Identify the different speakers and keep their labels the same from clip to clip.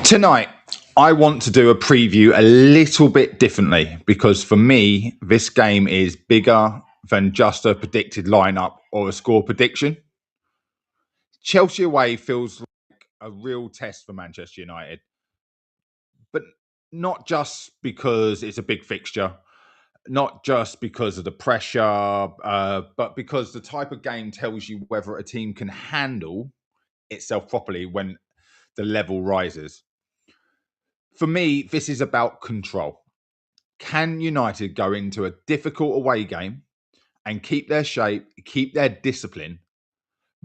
Speaker 1: Tonight, I want to do a preview a little bit differently because for me, this game is bigger than just a predicted lineup or a score prediction. Chelsea away feels like a real test for Manchester United, but not just because it's a big fixture, not just because of the pressure, but because the type of game tells you whether a team can handle itself properly when the level rises. For me, this is about control. Can United go into a difficult away game and keep their shape, keep their discipline,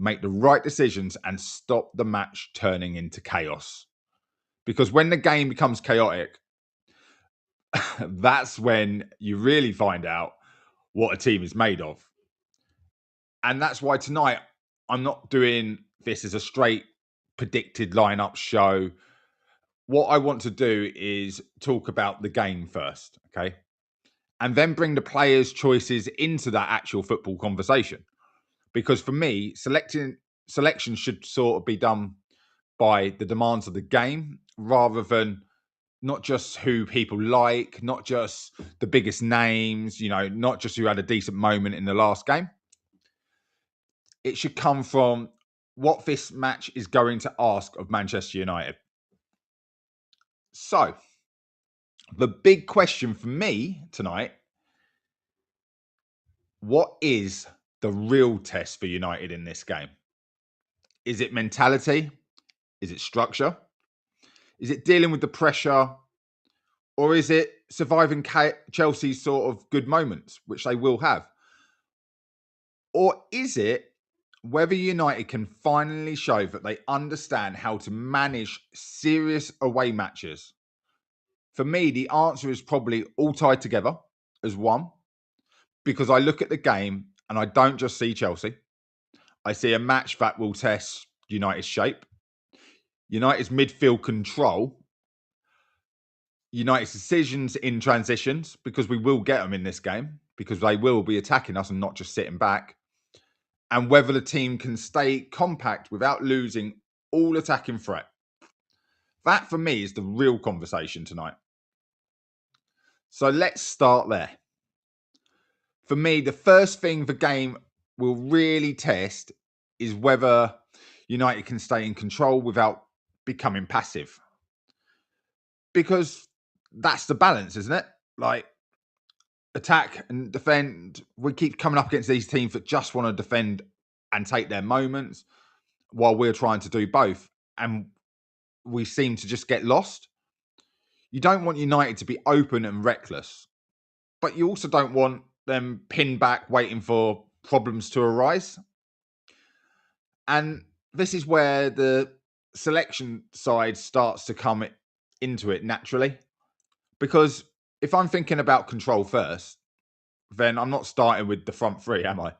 Speaker 1: make the right decisions, and stop the match turning into chaos? Because when the game becomes chaotic, that's when you really find out what a team is made of. And that's why tonight I'm not doing this as a straight predicted lineup show. What I want to do is talk about the game first, okay? And then bring the players' choices into that actual football conversation. Because for me, selection should sort of be done by the demands of the game rather than not just who people like, not just the biggest names, not just who had a decent moment in the last game. It should come from what this match is going to ask of Manchester United. So, the big question for me tonight, what is the real test for United in this game? Is it mentality? Is it structure? Is it dealing with the pressure? Or is it surviving Chelsea's sort of good moments, which they will have? Or is it whether United can finally show that they understand how to manage serious away matches? For me, the answer is probably all tied together as one, because I look at the game and I don't just see Chelsea. I see a match that will test United's shape, United's midfield control, United's decisions in transitions, because we will get them in this game, because they will be attacking us and not just sitting back, and whether the team can stay compact without losing all attacking threat. That, for me, is the real conversation tonight. So let's start there. For me, the first thing the game will really test is whether United can stay in control without becoming passive. Because that's the balance, isn't it? Like, attack and defend. We keep coming up against these teams that just want to defend and take their moments while we're trying to do both. And we seem to just get lost. You don't want United to be open and reckless, but you also don't want them pinned back waiting for problems to arise. And this is where the selection side starts to come into it naturally. Because if I'm thinking about control first, then I'm not starting with the front three, am I?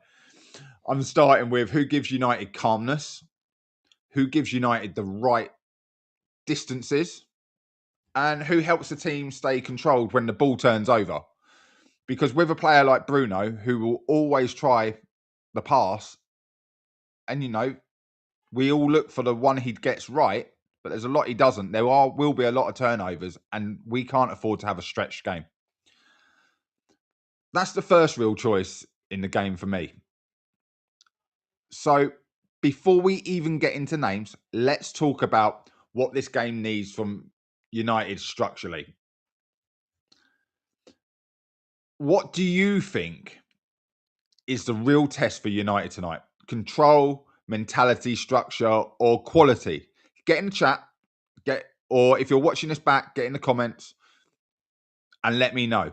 Speaker 1: I'm starting with who gives United calmness, who gives United the right distances, and who helps the team stay controlled when the ball turns over. Because with a player like Bruno, who will always try the pass, and we all look for the one he gets right, but there's a lot he doesn't. There will be a lot of turnovers, and we can't afford to have a stretched game. That's the first real choice in the game for me. So before we even get into names, let's talk about what this game needs from United structurally. What do you think is the real test for United tonight? Control, mentality, structure, or quality? Get in the chat, or if you're watching this back, get in the comments and let me know.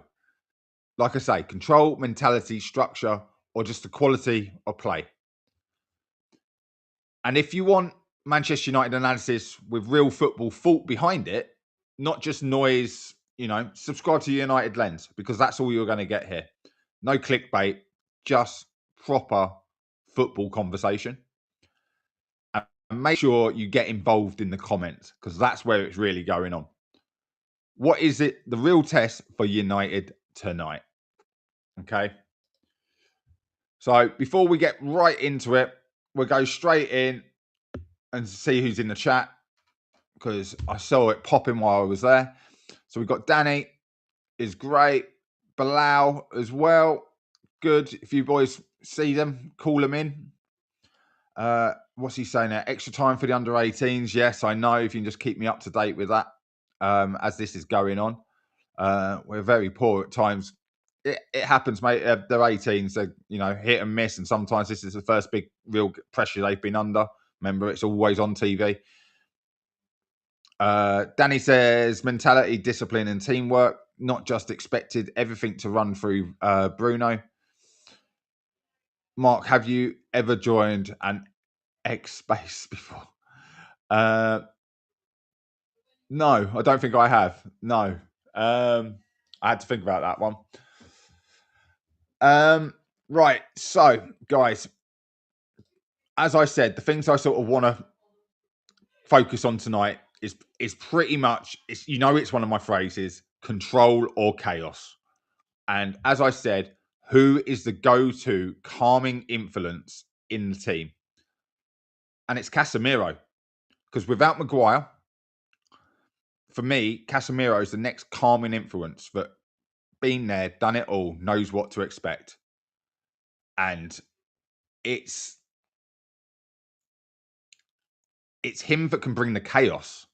Speaker 1: Like I say, control, mentality, structure, or just the quality of play. And if you want Manchester United analysis with real football thought behind it, not just noise, subscribe to United Lens, because that's all you're going to get here. No clickbait, just proper football conversation. And make sure you get involved in the comments, because that's where it's really going on. What is it, the real test for United tonight? Okay. So before we get right into it, we'll go straight in and see who's in the chat. because I saw it popping while I was there. So we've got Danny, is great. Bilal as well. Good. If you boys see them, call them in. What's he saying there? Extra time for the under 18s. Yes, I know. If you can just keep me up to date with that as this is going on. We're very poor at times. It happens, mate. They're 18s. They're, hit and miss. And sometimes this is the first big real pressure they've been under. Remember, it's always on TV. Danny says mentality, discipline, and teamwork, not just expected everything to run through Bruno. Mark, have you ever joined an X space before? No, I don't think I have. No. I had to think about that one. Right. So, guys, as I said, the things I sort of want to focus on tonight is pretty much, it's one of my phrases, control or chaos. And as I said, who is the go-to calming influence in the team? And it's Casemiro. Because without Maguire, for me, Casemiro is the next calming influence that been there, done it all, knows what to expect. And it's him that can bring the chaos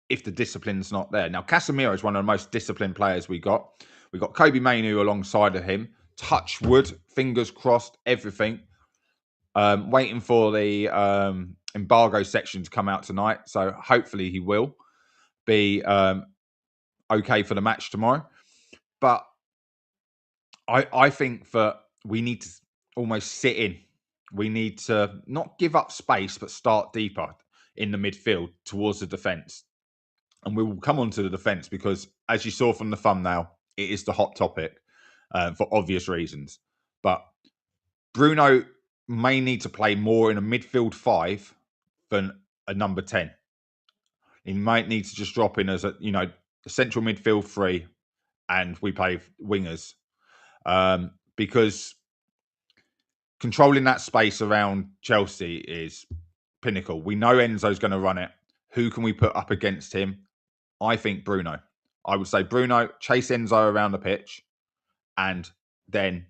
Speaker 1: if the discipline's not there. Now, Casemiro is one of the most disciplined players we got. We got Kobe Mainu alongside of him. Touch wood, fingers crossed, everything. Waiting for the embargo section to come out tonight. So hopefully he will be okay for the match tomorrow. But I think that we need to almost sit in. We need to not give up space, but start deeper in the midfield towards the defence. And we will come on to the defence because, as you saw from the thumbnail, it is the hot topic for obvious reasons. But Bruno may need to play more in a midfield 5 than a number 10. He might need to just drop in as a central midfield 3, and we play wingers because controlling that space around Chelsea is pinnacle. We know Enzo's going to run it. Who can we put up against him? I think Bruno. I would say Bruno, chase Enzo around the pitch, and then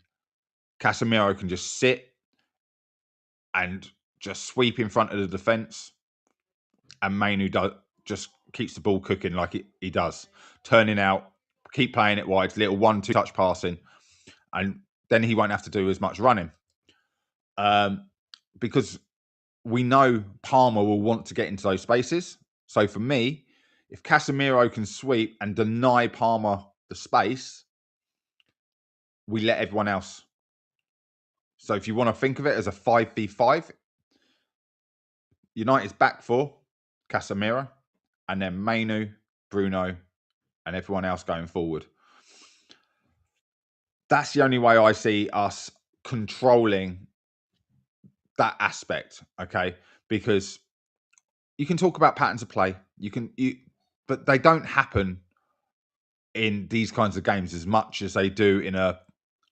Speaker 1: Casemiro can just sit and just sweep in front of the defence, and Mainu just keeps the ball cooking like he does, turning out, keep playing it wide, little 1-2 touch passing, and then he won't have to do as much running. Because we know Palmer will want to get into those spaces. So for me, if Casemiro can sweep and deny Palmer the space, we let everyone else. So if you want to think of it as a 5v5, United's back 4, Casemiro, and then Mainu, Bruno, and everyone else going forward. That's the only way I see us controlling that aspect, okay? Because you can talk about patterns of play, but they don't happen in these kinds of games as much as they do in a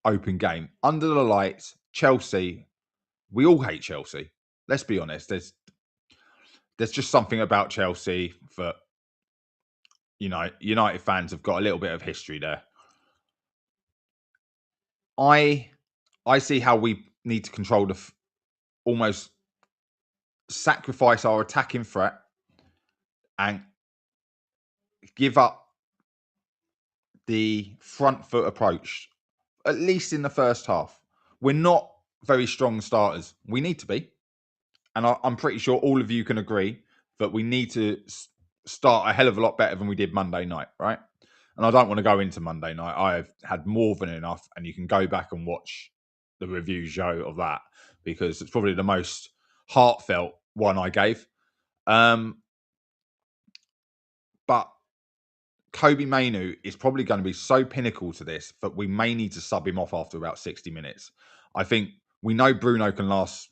Speaker 1: open game. Under the lights, Chelsea, we all hate Chelsea. Let's be honest. There's just something about Chelsea that, United fans have got a little bit of history there. I see how we need to control almost sacrifice our attacking threat and give up the front foot approach, at least in the first half. We're not very strong starters. We need to be. And I'm pretty sure all of you can agree that we need to start a hell of a lot better than we did Monday night, right? And I don't want to go into Monday night. I've had more than enough, and you can go back and watch the review show of that because it's probably the most heartfelt one I gave. But Kobe Mainu is probably going to be so pinnacle to this that we may need to sub him off after about 60 minutes. I think we know Bruno can last,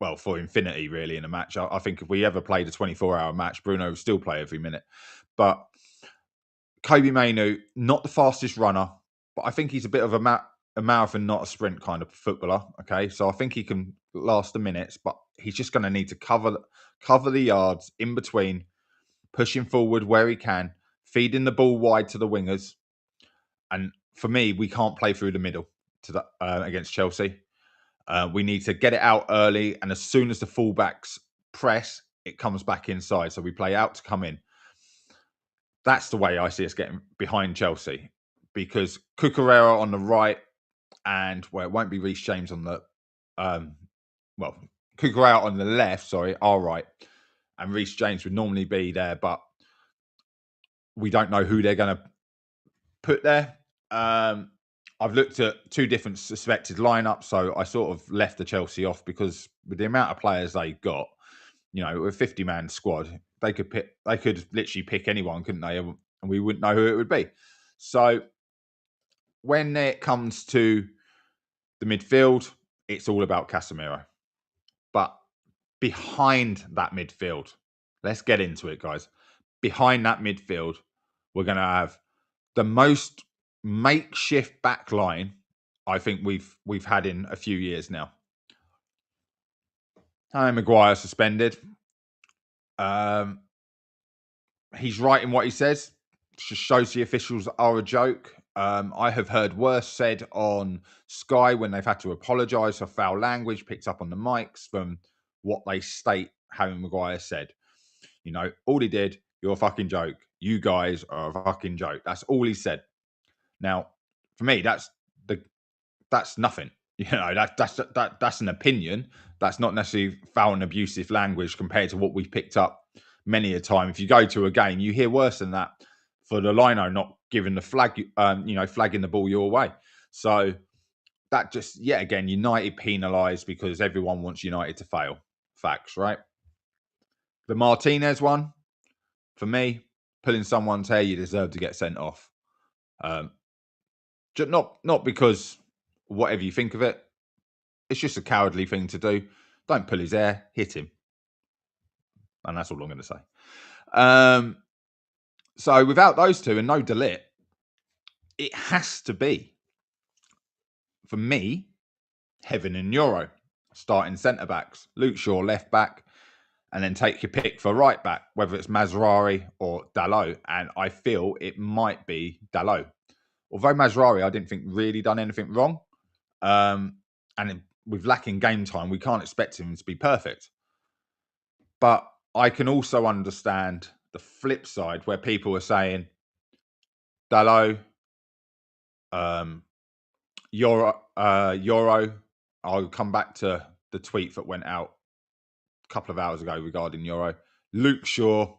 Speaker 1: well, for infinity, really, in a match. I think if we ever played a 24-hour match, Bruno would still play every minute. But Kobe Mainu, not the fastest runner, but I think he's a bit of a marathon, not a sprint kind of footballer. Okay, so I think he can last the minutes, but he's just going to need to cover the yards in between pushing forward where he can, feeding the ball wide to the wingers. And for me, we can't play through the middle to the, against Chelsea. We need to get it out early, and as soon as the fullbacks press, it comes back inside. So we play out to come in. That's the way I see us getting behind Chelsea, because Cucurella on the right, and it won't be Reece James on the Cucurella on the left. Sorry, our right, and Reece James would normally be there, but we don't know who they're going to put there. I've looked at two different suspected lineups, so I sort of left the Chelsea off because with the amount of players they got, with a 50-man squad, they could literally pick anyone, couldn't they? And we wouldn't know who it would be. So when it comes to the midfield, it's all about Casemiro. But behind that midfield, let's get into it, guys. Behind that midfield, we're going to have the most makeshift back line I think we've had in a few years now. Harry Maguire suspended. He's right in what he says. Just shows the officials are a joke. I have heard worse said on Sky when they've had to apologise for foul language picked up on the mics from what they state Harry Maguire said. All he did, you're a fucking joke. You guys are a fucking joke. That's all he said. Now, for me, that's nothing. That's an opinion. That's not necessarily foul and abusive language compared to what we've picked up many a time. If you go to a game, you hear worse than that for the lino not giving the flag, flagging the ball your way. So that just, yet again, United penalised because everyone wants United to fail. Facts, right? The Martinez one, for me, pulling someone's hair, you deserve to get sent off. Not because whatever you think of it, it's just a cowardly thing to do. Don't pull his hair, hit him. And that's all I'm going to say. So without those two and no De Ligt, it has to be, for me, Heaven and Euro starting centre-backs. Luke Shaw, left back, and then take your pick for right back, whether it's Mazraoui or Dalot. And I feel it might be Dalot. Although Mazraoui, I didn't think really done anything wrong. And with lacking game time, we can't expect him to be perfect. But I can also understand the flip side where people are saying, Dalot, Euro. I'll come back to the tweet that went out a couple of hours ago regarding Euro. Luke Shaw,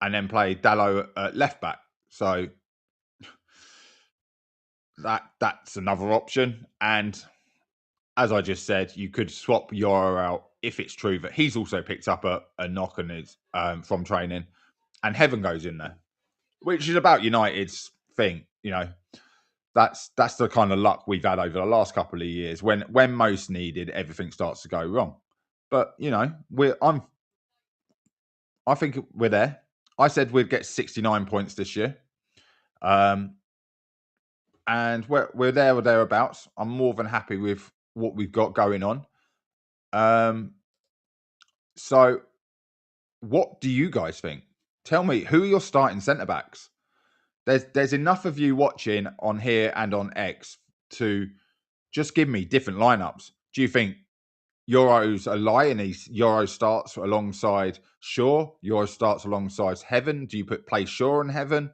Speaker 1: and then play Dalot at left back. So that's another option. And as I just said, you could swap Euro out if it's true that he's also picked up a knock on his from training, and Heaven goes in there, which is about United's thing. That's the kind of luck we've had over the last couple of years. When most needed, everything starts to go wrong. But I think we're there. I said we'd get 69 points this year. And we're there or thereabouts. I'm more than happy with what we've got going on. So what do you guys think? Tell me, who are your starting centre-backs? There's enough of you watching on here and on X to just give me different lineups. Do you think Euro's a lie and Euro starts alongside Shaw? Euro starts alongside Heaven? Do you play Shaw and Heaven?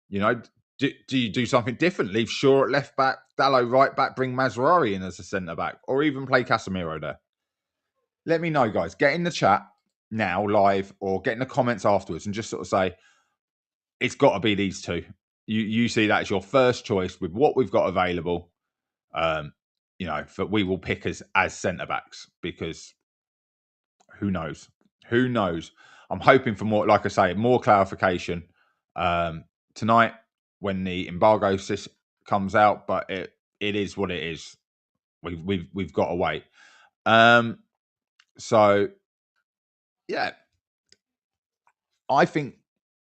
Speaker 1: Do you do something different? Leave Shaw at left back, Dalot right back, bring Mazraoui in as a centre back, or even play Casemiro there? Let me know, guys. Get in the chat now, live, or get in the comments afterwards and just sort of say, it's got to be these two. You see that as your first choice with what we've got available. We will pick as centre backs, because who knows? Who knows? I'm hoping for more, like I say, more clarification tonight when the embargo comes out. But it is what it is. We've got to wait. So yeah, I think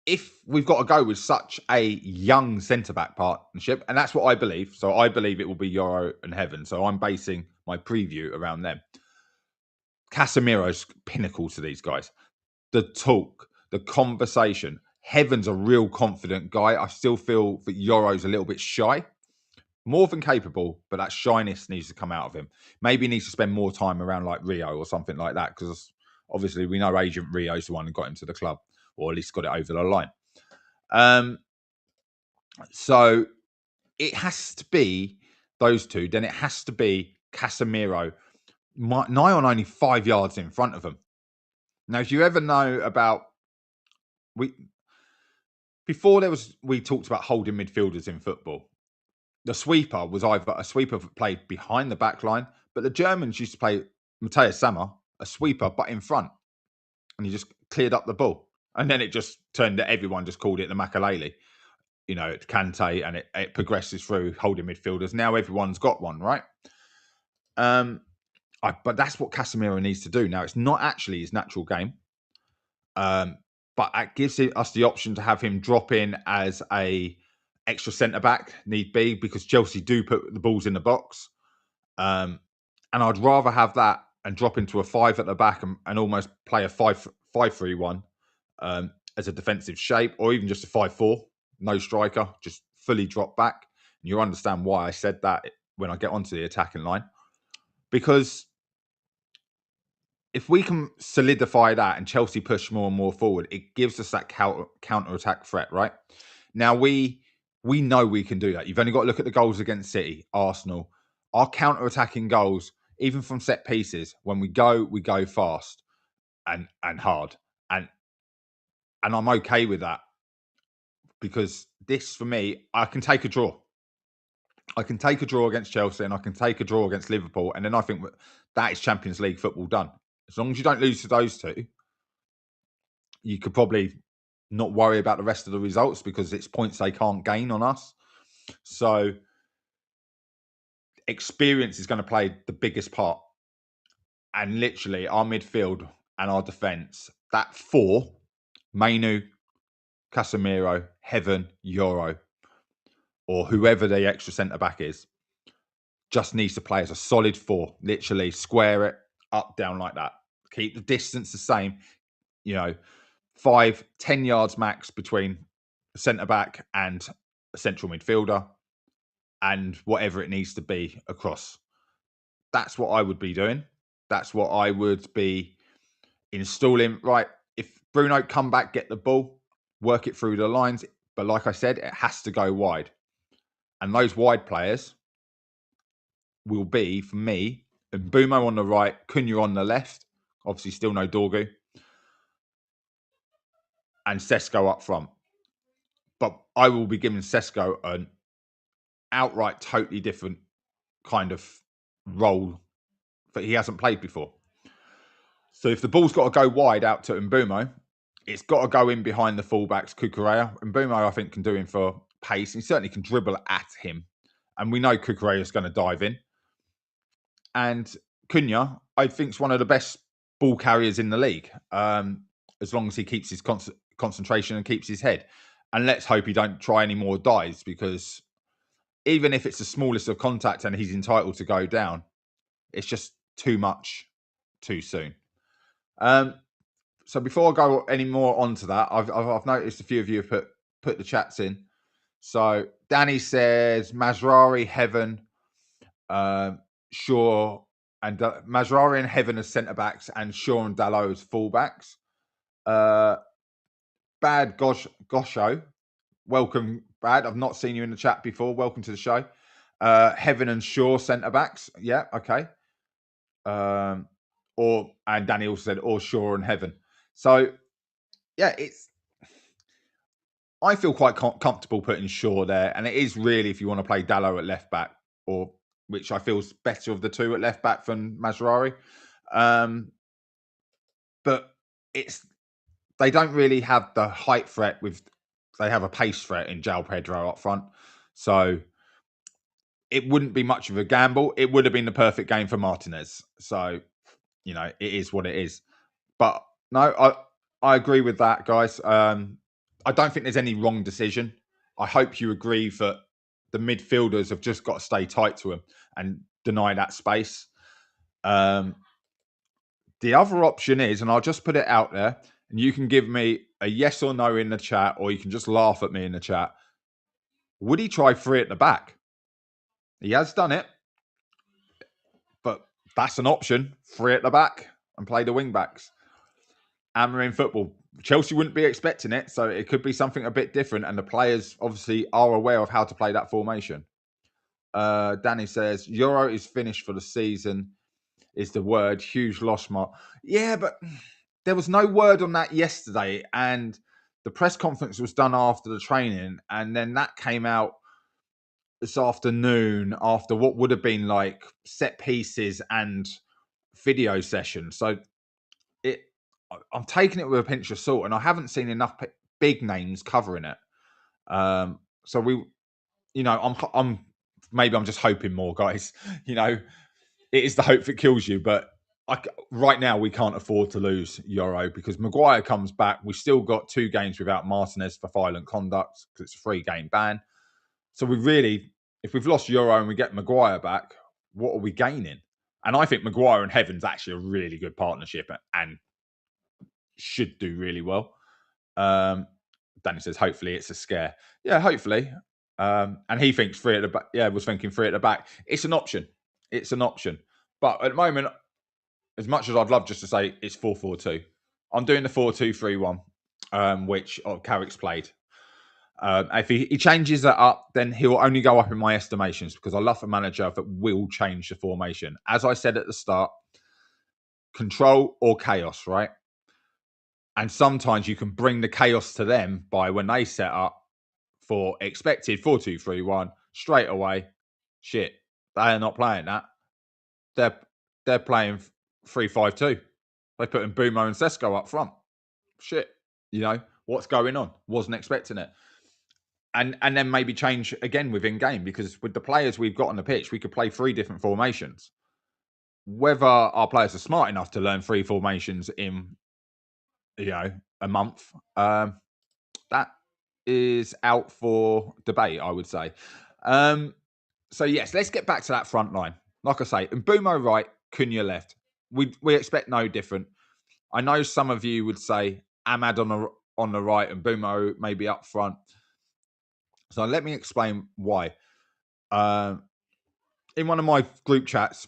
Speaker 1: if we've got to go with such a young centre-back partnership, and that's what I believe. So I believe it will be Euro and Heaven. So I'm basing my preview around them. Casemiro's pinnacle to these guys. The talk, the conversation. Heaven's a real confident guy. I still feel that Yoro's a little bit shy. More than capable, but that shyness needs to come out of him. Maybe he needs to spend more time around like Rio or something like that, because obviously we know Agent Rio's the one who got him to the club, or at least got it over the line. So it has to be those two. Then it has to be Casemiro, nigh on only 5 yards in front of them. Now, if you ever know about we talked about holding midfielders in football. The sweeper was either a sweeper that played behind the back line, but the Germans used to play Matthias Sammer, a sweeper, but in front. And he just cleared up the ball. And then it just turned that everyone just called it the Makalele. You know, it's Kante, and it progresses through holding midfielders. Now everyone's got one, right? But that's what Casemiro needs to do. Now, it's not actually his natural game. But it gives us the option to have him drop in as a extra centre-back, need be, because Chelsea do put the balls in the box. And I'd rather have that and drop into a 5 at the back and almost play a 5-3-1 as a defensive shape, or even just a 5-4, no striker, just fully drop back. And you'll understand why I said that when I get onto the attacking line. Because if we can solidify that and Chelsea push more and more forward, it gives us that counter-attack threat, right? Now, we know we can do that. You've only got to look at the goals against City, Arsenal. Our counter-attacking goals, even from set pieces, when we go fast and hard. And I'm okay with that, because this, for me, I can take a draw. I can take a draw against Chelsea and I can take a draw against Liverpool. And then I think that is Champions League football done. As long as you don't lose to those two, you could probably not worry about the rest of the results, because it's points they can't gain on us. So experience is going to play the biggest part. And literally our midfield and our defence, that 4, Mainu, Casemiro, Heaven, Euro, or whoever the extra centre-back is, just needs to play as a solid 4. Literally square it up, down like that. Keep the distance the same. 5-10 yards max between a centre-back and a central midfielder, and whatever it needs to be across. That's what I would be doing. That's what I would be installing. Right, if Bruno come back, get the ball, work it through the lines. But like I said, it has to go wide. And those wide players will be, for me, Mbeumo on the right, Cunha on the left. Obviously, still no Dorgu. And Sesko up front. But I will be giving Sesko an outright totally different kind of role that he hasn't played before. So if the ball's got to go wide out to Mbeumo, it's got to go in behind the fullbacks, Cucurella. Mbeumo, I think, can do him for pace. He certainly can dribble at him. And we know Cucurella is going to dive in. And Cunha, I think, is one of the best ball carriers in the league, as long as he keeps his concentration and keeps his head. And let's hope he don't try any more dives, because even if it's the smallest of contact and he's entitled to go down, it's just too much too soon. So before I go any more onto that, I've noticed a few of you have put the chats in. So Danny says Mazraoui, Heaven, Shaw, and Mazraoui and Heaven as centre backs, and Shaw and Dalot as full backs. Bad Gosho, welcome, Brad. I've not seen you in the chat before. Welcome to the show. Heaven and Shaw centre backs. Yeah, okay. And Danny also said or Shaw and Heaven. So yeah, I feel quite comfortable putting Shaw there, and it is really if you want to play Dalot at left back, or which I feel is better of the two at left back than Mazraoui. But they don't really have the height threat they have a pace threat in João Pedro up front. So it wouldn't be much of a gamble. It would have been the perfect game for Martinez. So, it is what it is. But no, I agree with that, guys. I don't think there's any wrong decision. I hope you agree that the midfielders have just got to stay tight to him and deny that space. The other option is, and I'll just put it out there, and you can give me a yes or no in the chat, or you can just laugh at me in the chat. Would he try three at the back? He has done it, but that's an option. Three at the back and play the wing backs. Hammering football. Chelsea wouldn't be expecting it, so it could be something a bit different, and the players obviously are aware of how to play that formation. Danny says, Euro is finished for the season, is the word. Huge loss, Mark. Yeah, but there was no word on that yesterday, and the press conference was done after the training, and then that came out this afternoon after what would have been like set pieces and video session. So I'm taking it with a pinch of salt, and I haven't seen enough big names covering it. So I'm maybe I'm just hoping more, guys. It is the hope that kills you, but right now we can't afford to lose Euro because Maguire comes back. We've still got 2 games without Martinez for violent conduct because it's a 3-game ban. So if we've lost Euro and we get Maguire back, what are we gaining? And I think Maguire and Heaven's actually a really good partnership and should do really well. Danny says, hopefully it's a scare. Yeah, hopefully. And he thinks 3 at the back. Yeah, was thinking 3 at the back. It's an option. But at the moment, as much as I'd love just to say it's 4-4-2, I'm doing the 4-2-3-1, which Carrick's played. If he changes that up, then he'll only go up in my estimations because I love a manager that will change the formation. As I said at the start, control or chaos, right? And sometimes you can bring the chaos to them by when they set up for expected 4-2-3-1 straight away. Shit, they are not playing that. They're playing 3-5-2. They put in Bumo and Sesko up front. Shit, what's going on? Wasn't expecting it. And then maybe change again within game because with the players we've got on the pitch, we could play 3 different formations. Whether our players are smart enough to learn 3 formations in, a month, that is out for debate, I would say. So yes, let's get back to that front line. Like I say, Mbumo right, Cunha left. We expect no different. I know some of you would say Ahmad on the right and Mbumo maybe up front. So let me explain why. In one of my group chats,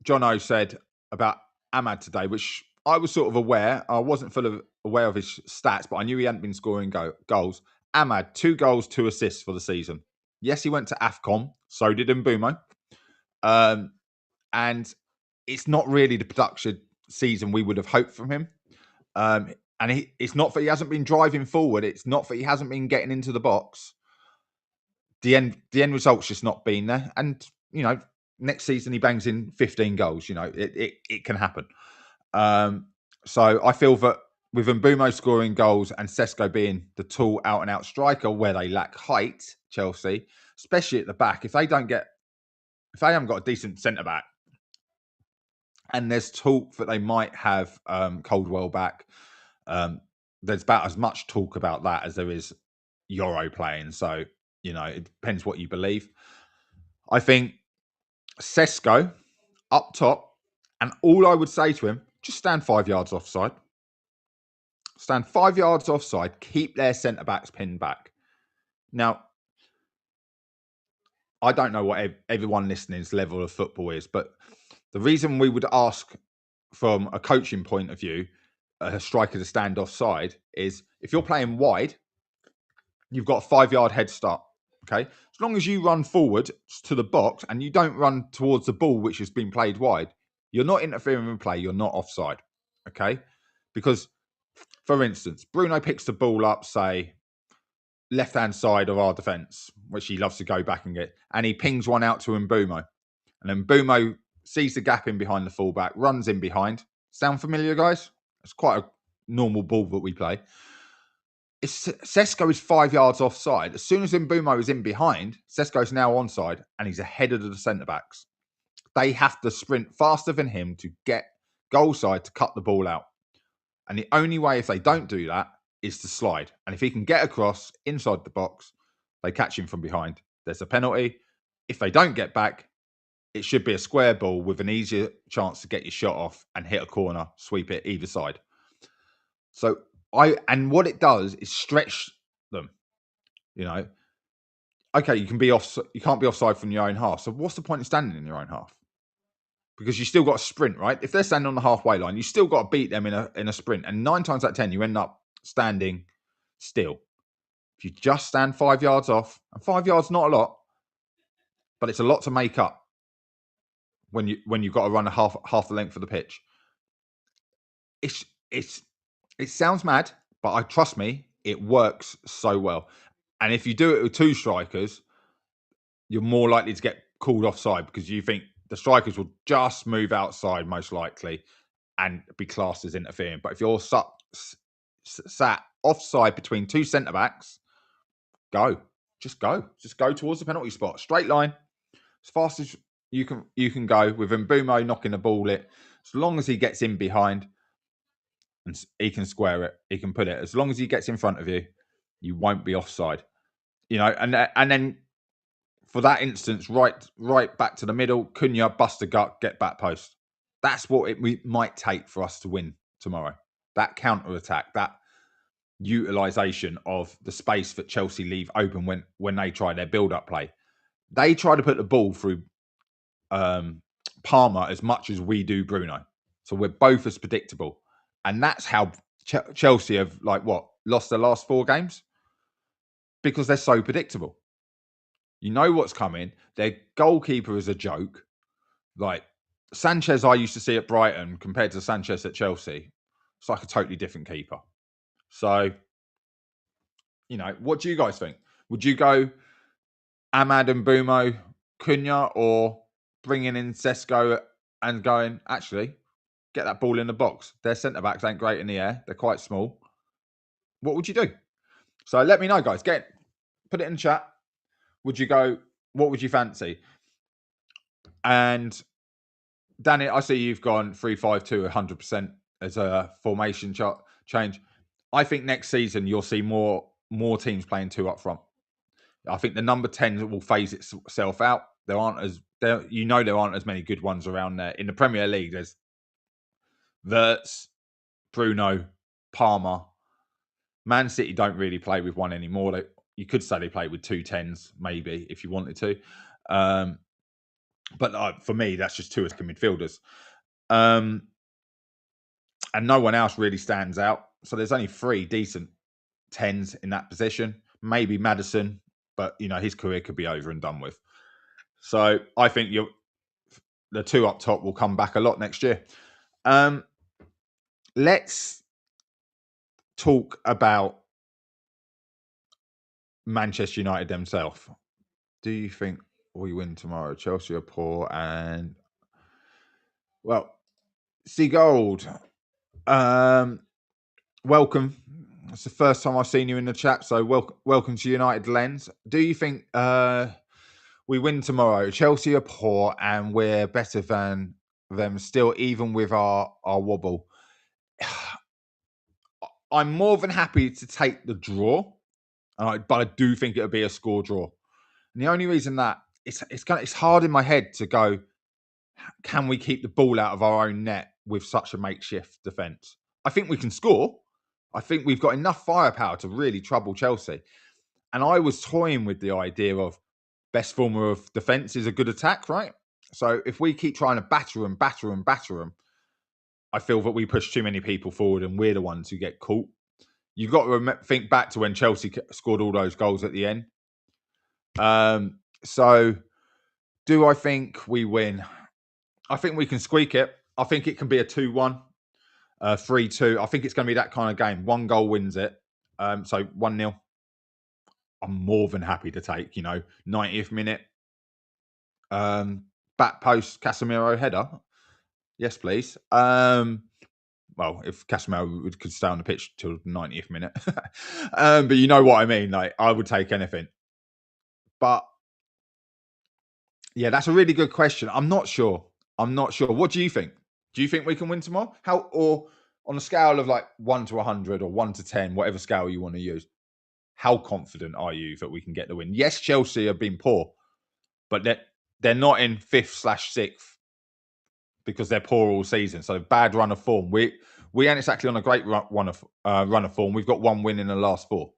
Speaker 1: John O said about Ahmad today, which I was sort of aware. I wasn't fully aware of his stats, but I knew he hadn't been scoring goals. Ahmad, 2 goals, 2 assists for the season. Yes, he went to AFCON. So did Mbumo. And it's not really the production season we would have hoped from him. And it's not that he hasn't been driving forward. It's not that he hasn't been getting into the box. The end result's just not been there. And, next season he bangs in 15 goals. It can happen. So I feel that with Mbumo scoring goals and Sesko being the tall out-and-out striker where they lack height, Chelsea, especially at the back, if they haven't got a decent centre-back, and there's talk that they might have Coldwell back, there's about as much talk about that as there is Euro playing. So, it depends what you believe. I think Sesko up top, and all I would say to him, just stand 5 yards offside. Stand 5 yards offside, keep their centre-backs pinned back. Now, I don't know what everyone listening's level of football is, but the reason we would ask from a coaching point of view, a striker to stand offside is if you're playing wide, you've got a 5-yard head start. Okay. As long as you run forward to the box and you don't run towards the ball, which has been played wide, you're not interfering with play. You're not offside. Okay. Because, for instance, Bruno picks the ball up, say, left-hand side of our defence, which he loves to go back and get, and he pings one out to Mbumo. And then Mbumo sees the gap in behind the fullback, runs in behind. Sound familiar, guys? It's quite a normal ball that we play. Sesko is 5 yards offside. As soon as Mbumo is in behind, Sesko's now onside, and he's ahead of the centre-backs. They have to sprint faster than him to get goal side to cut the ball out. And the only way if they don't do that is to slide. And if he can get across inside the box, they catch him from behind. There's a penalty. If they don't get back, it should be a square ball with an easier chance to get your shot off and hit a corner, sweep it either side. So what it does is stretch them. You know, okay, you can't be offside from your own half. So what's the point of standing in your own half? Because you still got to sprint, right? If they're standing on the halfway line, you still got to beat them in a sprint. And 9 times out of 10, you end up standing still. If you just stand 5 yards off, and 5 yards not a lot, but it's a lot to make up when you've got to run a half the length of the pitch. It sounds mad, but trust me, it works so well. And if you do it with 2 strikers, you're more likely to get called offside because you think the strikers will just move outside most likely and be classed as interfering. But if you're sat offside between 2 centre backs, just go towards the penalty spot, straight line, as fast as you can go with Mbumo knocking the ball it. As long as he gets in behind and he can square it, he can put it. As long as he gets in front of you, you won't be offside. You know, and then for that instance, right back to the middle, Cunha, bust a gut, get back post. That's what we might take for us to win tomorrow. That counter attack, that utilisation of the space that Chelsea leave open when they try their build up play. They try to put the ball through Palmer as much as we do Bruno. So we're both as predictable. And that's how Chelsea have lost their last 4 games, because they're so predictable. You know what's coming. Their goalkeeper is a joke. Like Sanchez, I used to see at Brighton compared to Sanchez at Chelsea. It's like a totally different keeper. So, you know, what do you guys think? Would you go Ahmad and Mbumo, Cunha, or bringing in Sesko and going, actually, get that ball in the box? Their centre backs ain't great in the air. They're quite small. What would you do? So let me know, guys. Put it in the chat. Would you go? What would you fancy? And Danny, I see you've gone 3-5-2 100% as a formation change. I think next season you'll see more teams playing 2 up front. I think the number 10 will phase itself out. There aren't as many good ones around there. In the Premier League, there's Wirtz, Bruno, Palmer. Man City don't really play with one anymore. You could say they play with 2 10s, maybe, if you wanted to. But for me, that's just 2 as midfielders. And no one else really stands out. So there's only 3 decent 10s in that position. Maybe Maddison, but his career could be over and done with. So I think the 2 up top will come back a lot next year. Let's talk about Manchester United themselves. Do you think we win tomorrow? Chelsea are poor and Seagold. Welcome. It's the first time I've seen you in the chat, so welcome to United Lens. Do you think we win tomorrow? Chelsea are poor and we're better than them still, even with our wobble. I'm more than happy to take the draw, but I do think it'll be a score draw. And the only reason that it's hard in my head to go, can we keep the ball out of our own net with such a makeshift defence? I think we can score. I think we've got enough firepower to really trouble Chelsea. And I was toying with the idea of best form of defence is a good attack, right? So if we keep trying to batter them, I feel that we push too many people forward and we're the ones who get caught. You've got to think back to when Chelsea scored all those goals at the end. So do I think we win? I think we can squeak it. I think it can be a 2-1, 3-2. I think it's going to be that kind of game. 1 goal wins it. So 1-0. I'm more than happy to take, 90th minute. Back post Casemiro header. Yes, please. Well, if Casemiro could stay on the pitch till the 90th minute. But you know what I mean. Like, I would take anything. But yeah, that's a really good question. I'm not sure. What do you think? Do you think we can win tomorrow? Or on a scale of 1 to 100 or 1 to 10, whatever scale you want to use, how confident are you that we can get the win? Yes, Chelsea have been poor, but they're not in 5th/6th because they're poor all season. So bad run of form. We ain't exactly on a great run of form. We've got 1 win in the last 4.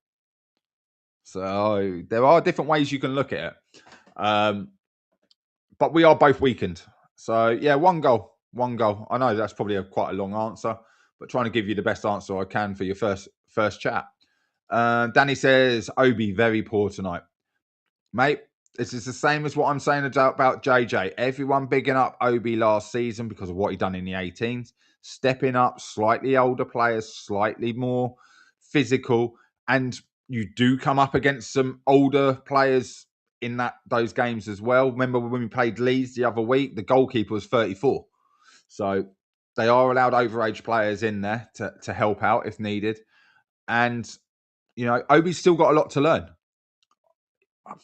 Speaker 1: So there are different ways you can look at it. But we are both weakened. So yeah, 1 goal. 1 goal. I know that's probably quite a long answer, but trying to give you the best answer I can for your first chat. Danny says, Obi, very poor tonight. Mate, this is the same as what I'm saying about JJ. Everyone bigging up Obi last season because of what he done in the 18s. Stepping up, slightly older players, slightly more physical. And you do come up against some older players in those games as well. Remember when we played Leeds the other week, the goalkeeper was 34. So they are allowed overage players in there to help out if needed. And, Obi's still got a lot to learn.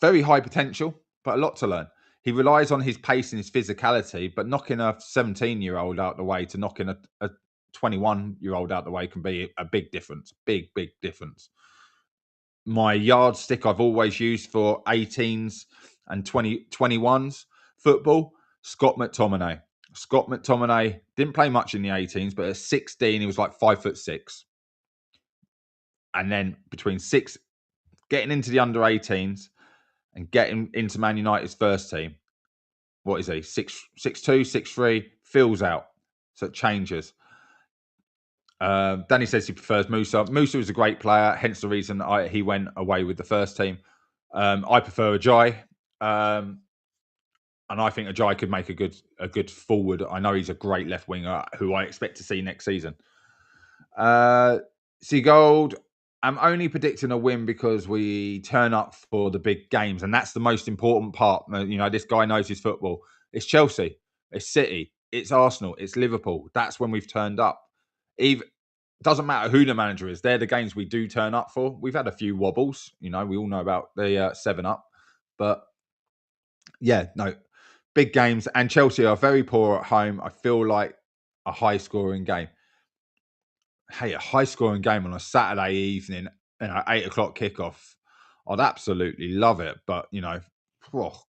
Speaker 1: Very high potential, but a lot to learn. He relies on his pace and his physicality, but knocking a 17-year-old out the way to knocking a 21-year-old out the way can be a big difference. Big difference. My yardstick I've always used for 18s and 21s football, Scott McTominay. Scott McTominay didn't play much in the 18s, but at 16, he was like 5'6". And then between getting into the under 18s and getting into Man United's first team, what is he? 6'2", 6'3", fills out. So it changes. Danny says he prefers Musa. Musa is a great player, hence the reason he went away with the first team. I prefer Ajay. And I think Ajay could make a good forward. I know he's a great left winger who I expect to see next season. Seagold, I'm only predicting a win because we turn up for the big games, and that's the most important part. This guy knows his football. It's Chelsea, it's City, it's Arsenal, it's Liverpool. That's when we've turned up. Doesn't matter who the manager is. They're the games we do turn up for. We've had a few wobbles. We all know about the 7-up. But, yeah, no, big games. And Chelsea are very poor at home. I feel like a high-scoring game. Hey, a high-scoring game on a Saturday evening, 8 o'clock kickoff, I'd absolutely love it. But, I'll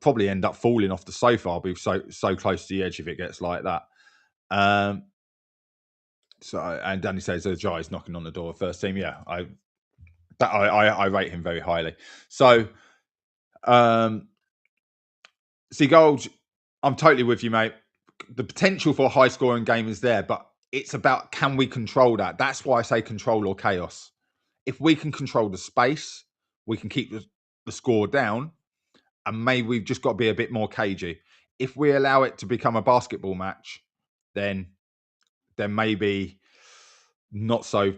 Speaker 1: probably end up falling off the sofa. I'll be so close to the edge if it gets like that. And Danny says Ajay is knocking on the door of first team. Yeah, I rate him very highly. So, Seagold, I'm totally with you, mate. The potential for a high-scoring game is there, but it's about, can we control that? That's why I say control or chaos. If we can control the space, we can keep the score down, and maybe we've just got to be a bit more cagey. If we allow it to become a basketball match, then maybe not so.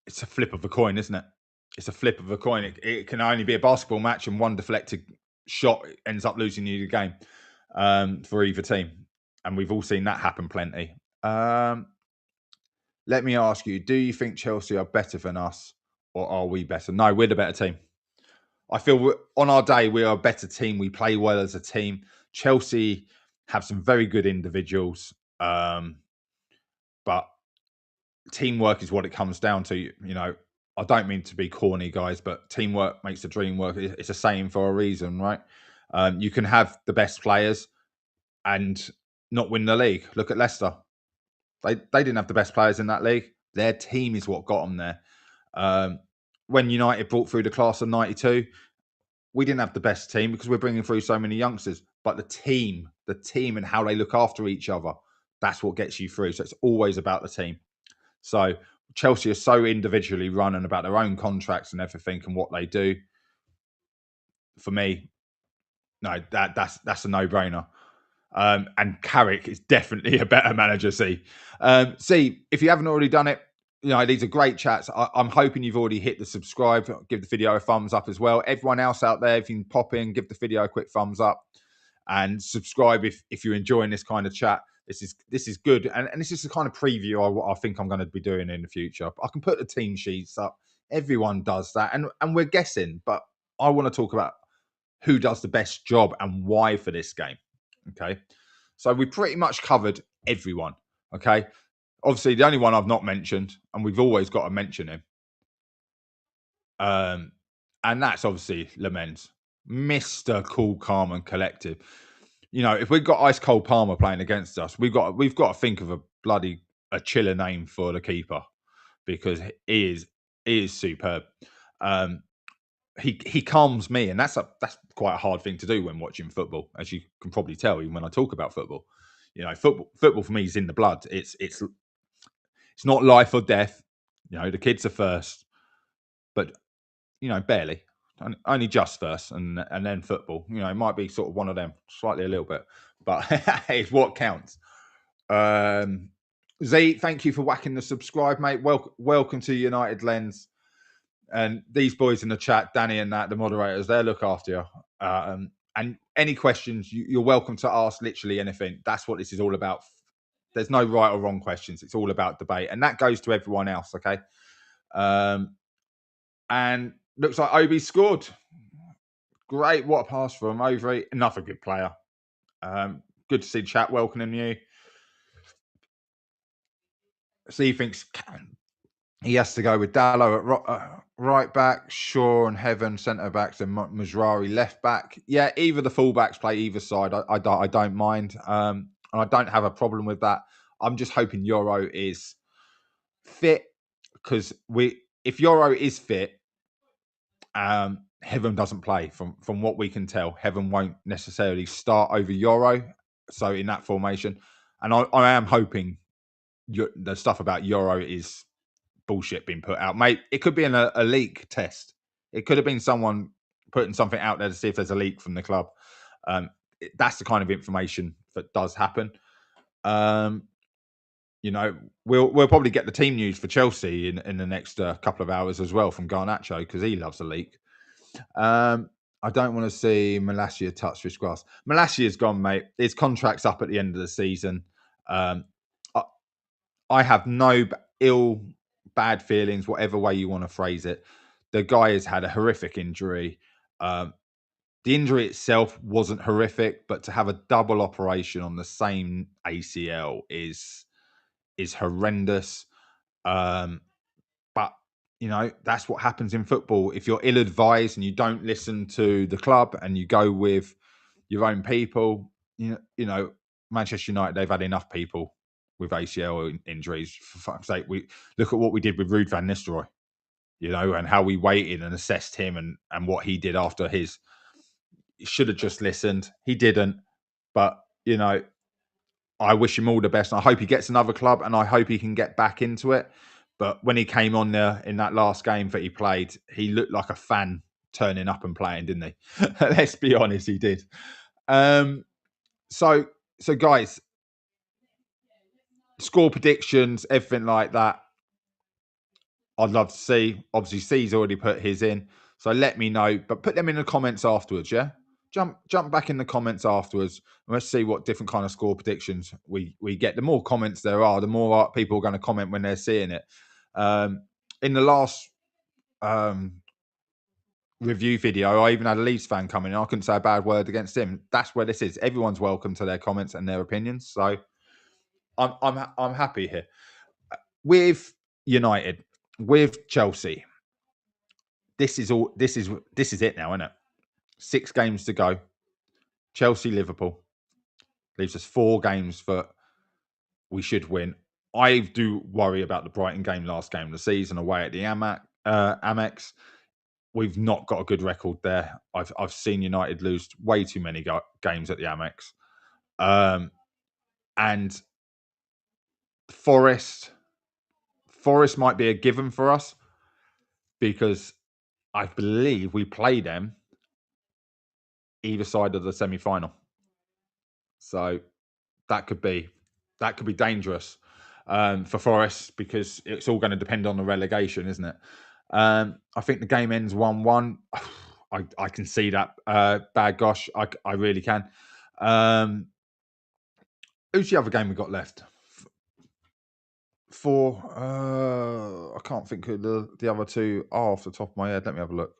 Speaker 1: It's a flip of a coin, isn't it? It's a flip of a coin. It can only be a basketball match, and one deflected shot ends up losing you the game for either team. And we've all seen that happen plenty. Let me ask you, do you think Chelsea are better than us, or are we better? No, we're the better team. I feel on our day, we are a better team. We play well as a team. Chelsea have some very good individuals, but teamwork is what it comes down to. I don't mean to be corny, guys, but teamwork makes the dream work. It's a saying for a reason, right? You can have the best players and not win the league. Look at Leicester. They didn't have the best players in that league. Their team is what got them there. When United brought through the class of 92, we didn't have the best team because we're bringing through so many youngsters. But the team and how they look after each other, that's what gets you through. So it's always about the team. So Chelsea are so individually run and about their own contracts and everything and what they do. For me, no, that's a no-brainer. And Carrick is definitely a better manager. See, if you haven't already done it, these are great chats. I'm hoping you've already hit the subscribe. Give the video a thumbs up as well. Everyone else out there, if you can pop in, give the video a quick thumbs up and subscribe if you're enjoying this kind of chat. This is good, and this is the kind of preview I think I'm going to be doing in the future. I can put the team sheets up. Everyone does that, and we're guessing, but I want to talk about who does the best job and why for this game. Okay, so we pretty much covered everyone. Okay, obviously the only one I've not mentioned, and we've always got to mention him, and that's obviously Lamens, Mr. Cool, Calm, and Collective. If we've got ice cold Palmer playing against us, we've got to think of a bloody a chiller name for the keeper because he is superb. He calms me, and that's quite a hard thing to do when watching football, as you can probably tell, even when I talk about football. You know, football for me is in the blood. It's not life or death. You know, the kids are first, but you know, barely. Only just first, and then football. You know, it might be sort of one of them, slightly a little bit, but it's what counts. Z, thank you for whacking the subscribe, mate. Welcome to United Lens. And these boys in the chat, Danny and that, the moderators, they'll look after you. And any questions, you're welcome to ask literally anything. That's what this is all about. There's no right or wrong questions. It's all about debate. And that goes to everyone else, okay? And looks like Obi scored. Great. What a pass from Overy. Another good player. Good to see chat welcoming you. So he thinks he has to go with Dallo at right back, Shaw and Heaven centre backs, and Mazrari left back. Yeah, either the fullbacks play either side. I don't mind, and I don't have a problem with that. I'm just hoping Euro is fit because if Euro is fit, Heaven doesn't play. From what we can tell, Heaven won't necessarily start over Euro. So in that formation, and I am hoping the stuff about Euro is bullshit being put out, mate. It could be a leak test. It could have been someone putting something out there to see if there's a leak from the club. That's the kind of information that does happen. You know, we'll probably get the team news for Chelsea in the next couple of hours as well from Garnacho because he loves a leak. I don't want to see Malacia touch this grass. Malasia's gone, mate. His contract's up at the end of the season. I have no bad feelings, whatever way you want to phrase it. The guy has had a horrific injury. The injury itself wasn't horrific, but to have a double operation on the same ACL is horrendous. But you know, that's what happens in football. If you're ill-advised and you don't listen to the club and you go with your own people, you know, Manchester United, they've had enough people with ACL injuries. For fuck's sake, we look at what we did with Ruud van Nistelrooy, you know, and how we waited and assessed him and what he did after his. He should have just listened. He didn't. But, you know, I wish him all the best. I hope he gets another club and I hope he can get back into it. But when he came on there in that last game that he played, he looked like a fan turning up and playing, didn't he? Let's be honest, he did. So guys, score predictions, everything like that, I'd love to see. Obviously, C's already put his in, so let me know. But put them in the comments afterwards, yeah? Jump back in the comments afterwards, and let's see what different kind of score predictions we get. The more comments there are, the more people are going to comment when they're seeing it. In the last review video, I even had a Leeds fan coming in. I couldn't say a bad word against him. That's where this is. Everyone's welcome to their comments and their opinions. So I'm happy here. With United, with Chelsea, this is it now, isn't it? 6 games to go. Chelsea, Liverpool leaves us 4 games that we should win. I do worry about the Brighton game, last game of the season, away at the Amex. We've not got a good record there. I've seen United lose way too many games at the Amex. And Forest might be a given for us because I believe we play them either side of the semi-final. So that could be dangerous for Forest because it's all going to depend on the relegation, isn't it? I think the game ends 1-1. I can see that. Bad gosh, I really can. Who's the other game we got left? I can't think who the other two are off the top of my head. Let me have a look.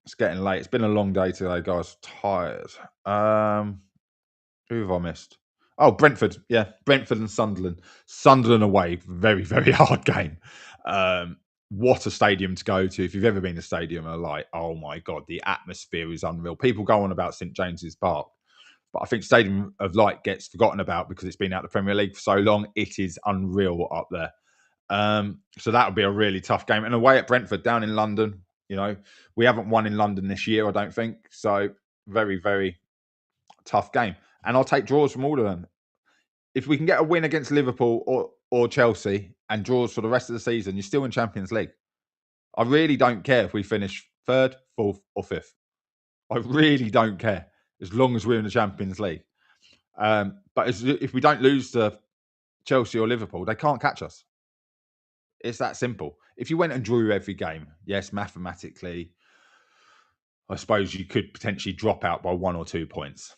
Speaker 1: It's getting late. It's been a long day today, guys. Tired. Who have I missed? Oh, Brentford. Yeah, Brentford and Sunderland. Sunderland away. Very, very hard game. What a stadium to go to. If you've ever been to a stadium, like, oh my God, the atmosphere is unreal. People go on about St. James's Park, But I think Stadium of Light gets forgotten about because it's been out of the Premier League for so long. It is unreal up there. So that would be a really tough game. And away at Brentford, down in London, we haven't won in London this year, I don't think. So very, very tough game. And I'll take draws from all of them. If we can get a win against Liverpool or Chelsea and draws for the rest of the season, you're still in Champions League. I really don't care if we finish 3rd, 4th, or 5th. I really don't care as long as we're in the Champions League. But if we don't lose to Chelsea or Liverpool, they can't catch us. It's that simple. If you went and drew every game, yes, mathematically, I suppose you could potentially drop out by 1 or 2 points.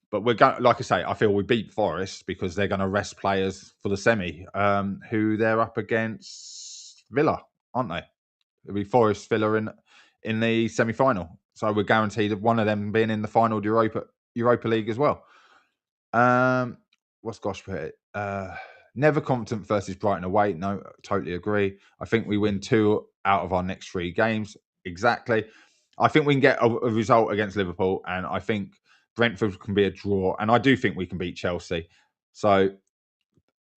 Speaker 1: But we're going, like I say, I feel we beat Forest because they're going to rest players for the semi, who they're up against Villa, aren't they? It'll be Forest Villa in the semi-final. So we're guaranteed of one of them being in the final Europa League as well. What's Gosh put it? Never confident versus Brighton away. No, totally agree. I think we win 2 out of our next 3 games. Exactly. I think we can get a result against Liverpool, and I think Brentford can be a draw, and I do think we can beat Chelsea. So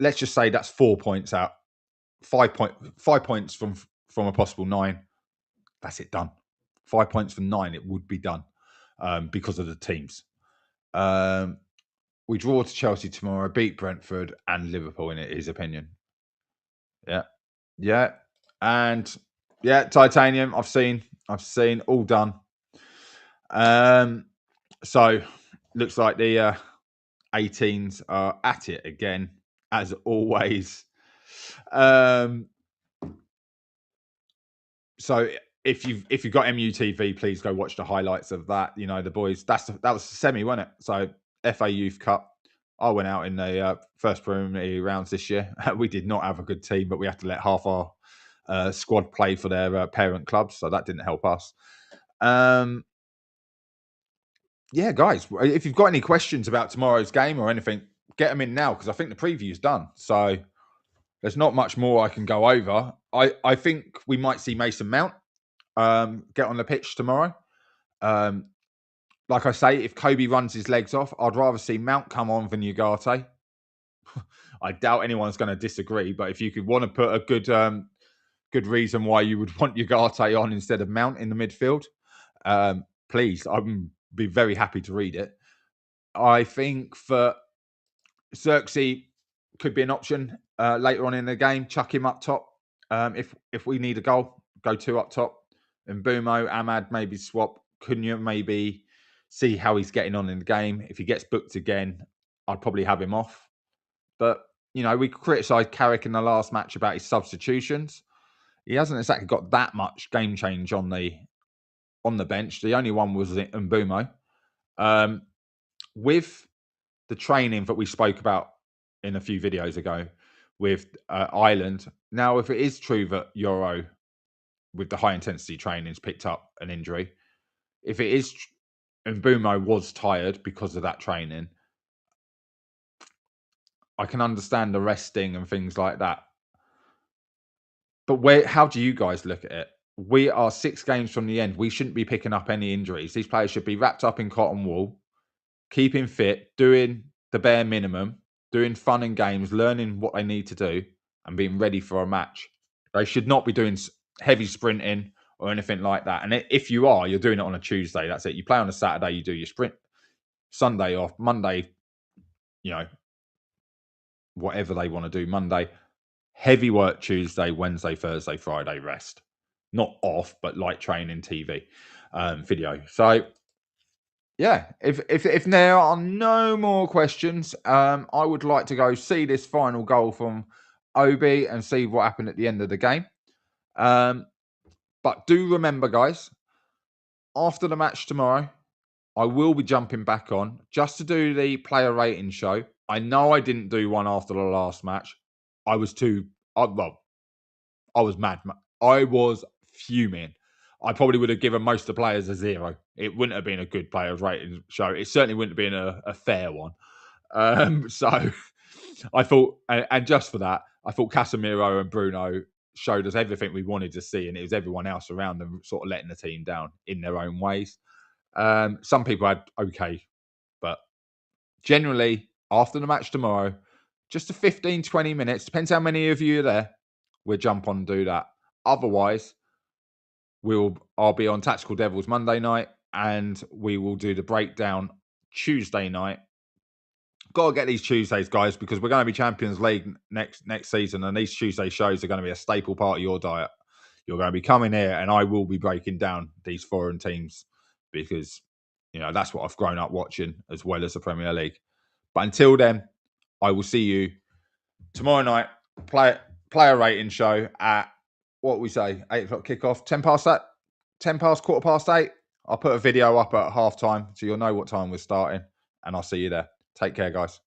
Speaker 1: let's just say that's 4 points out. 5 points from a possible 9. That's it, done. 5 points from 9, it would be done because of the teams. We draw to Chelsea tomorrow, beat Brentford and Liverpool in his opinion. Yeah. And Titanium, I've seen all done. So looks like the 18s are at it again, as always. So if you've got MUTV, please go watch the highlights of that. The boys. That was semi, wasn't it? So FA Youth Cup. I went out in the first preliminary rounds this year. We did not have a good team, but we had to let half our squad play for their parent clubs, so that didn't help us. Yeah, guys, if you've got any questions about tomorrow's game or anything, get them in now because I think the preview's done. So there's not much more I can go over. I think we might see Mason Mount get on the pitch tomorrow. Like I say, if Kobe runs his legs off, I'd rather see Mount come on than Ugarte. I doubt anyone's going to disagree, but if you could want to put a good reason why you would want Ugarte on instead of Mount in the midfield, please, I'd be very happy to read it. I think for Xerxes could be an option later on in the game. Chuck him up top. If we need a goal, go 2 up top. And Mbumo, Ahmad maybe swap. Cunha maybe see how he's getting on in the game. If he gets booked again, I'd probably have him off. But, we criticised Carrick in the last match about his substitutions. He hasn't exactly got that much game change on the bench. The only one was Mbumo. With the training that we spoke about in a few videos ago with Ireland, now if it is true that Euro with the high intensity training has picked up an injury, if it is and Mbumo was tired because of that training, I can understand the resting and things like that. But how do you guys look at it? We are 6 games from the end. We shouldn't be picking up any injuries. These players should be wrapped up in cotton wool, keeping fit, doing the bare minimum, doing fun and games, learning what they need to do, and being ready for a match. They should not be doing heavy sprinting or anything like that. And if you are, you're doing it on a Tuesday. That's it. You play on a Saturday, you do your sprint. Sunday off. Monday, whatever they want to do. Monday, heavy work Tuesday, Wednesday, Thursday, Friday, rest. Not off, but light training, TV, video. So, yeah, if there are no more questions, I would like to go see this final goal from Obi and see what happened at the end of the game. But do remember, guys, after the match tomorrow, I will be jumping back on just to do the player rating show. I know I didn't do one after the last match. I was mad. I was fuming. I probably would have given most of the players a 0. It wouldn't have been a good players rating show. It certainly wouldn't have been a fair one. So I thought, and just for that, I thought Casemiro and Bruno showed us everything we wanted to see, and it was everyone else around them sort of letting the team down in their own ways. Some people had okay, but generally, after the match tomorrow, just a 15, 20 minutes, depends how many of you are there, we'll jump on and do that. Otherwise, I'll be on Tactical Devils Monday night, and we will do the breakdown Tuesday night. Got to get these Tuesdays, guys, because we're going to be Champions League next season, and these Tuesday shows are going to be a staple part of your diet. You're going to be coming here, and I will be breaking down these foreign teams because, you know, that's what I've grown up watching as well as the Premier League. But until then, I will see you tomorrow night. Player rating show at what we say 8:00 kickoff, 10 past that, 10 past, 8:15. I'll put a video up at halftime so you'll know what time we're starting, and I'll see you there. Take care, guys.